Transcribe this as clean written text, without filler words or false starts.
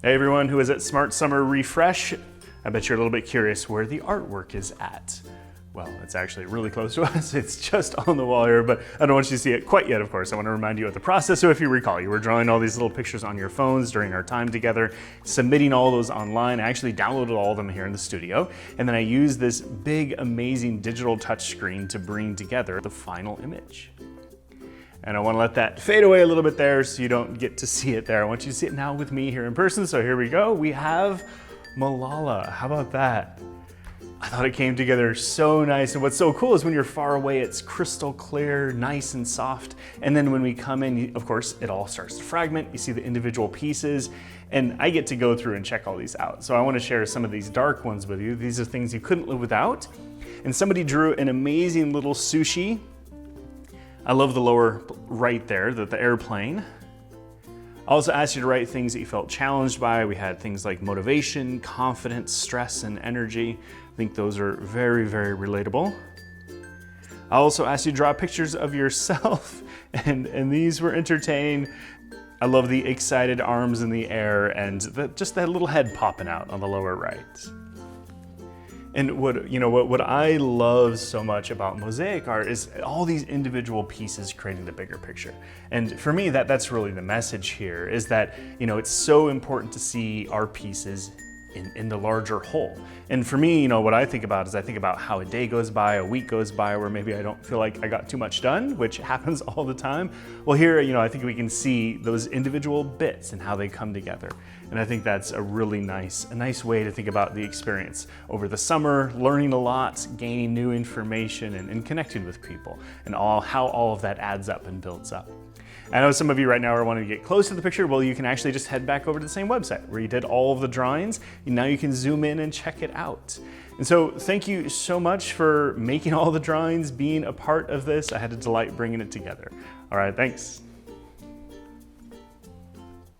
Hey everyone who is at Smart Summer Refresh. I bet you're a little bit curious where the artwork is at. Well, it's actually really close to us. It's just on the wall here, but I don't want you to see it quite yet, of course. I want to remind you of the process. So if you recall, you were drawing all these little pictures on your phones during our time together, submitting all those online. I actually downloaded all of them here in the studio, and then I used this big, amazing digital touchscreen to bring together the final image. And I want to let that fade away a little bit there so you don't get to see it there. I want you to see it now with me here in person. So here we go. We have Malala. How about that? I thought it came together so nice. And what's so cool is when you're far away, it's crystal clear, nice and soft. And then when we come in, of course, it all starts to fragment. You see the individual pieces, and I get to go through and check all these out. So I want to share some of these dark ones with you. These are things you couldn't live without. And somebody drew an amazing little sushi. I love the lower right there, the airplane. I also asked you to write things that you felt challenged by. We had things like motivation, confidence, stress, and energy. I think those are very, very relatable. I also asked you to draw pictures of yourself, and these were entertaining. I love the excited arms in the air and just that little head popping out on the lower right. And what I love so much about Mosaic art is all these individual pieces creating the bigger picture. And for me, that's really the message here, is that it's so important to see our pieces in the larger whole. And for me, what I think about is I think about how a day goes by, a week goes by where maybe I don't feel like I got too much done, which happens all the time. Well, here, I think we can see those individual bits and how they come together. And I think that's a really nice way to think about the experience over the summer, learning a lot, gaining new information, and connecting with people, and how all of that adds up and builds up. I know some of you right now are wanting to get close to the picture. Well, you can actually just head back over to the same website where you did all of the drawings, and now you can zoom in and check it out. And so thank you so much for making all the drawings, being a part of this. I had a delight bringing it together. All right, thanks.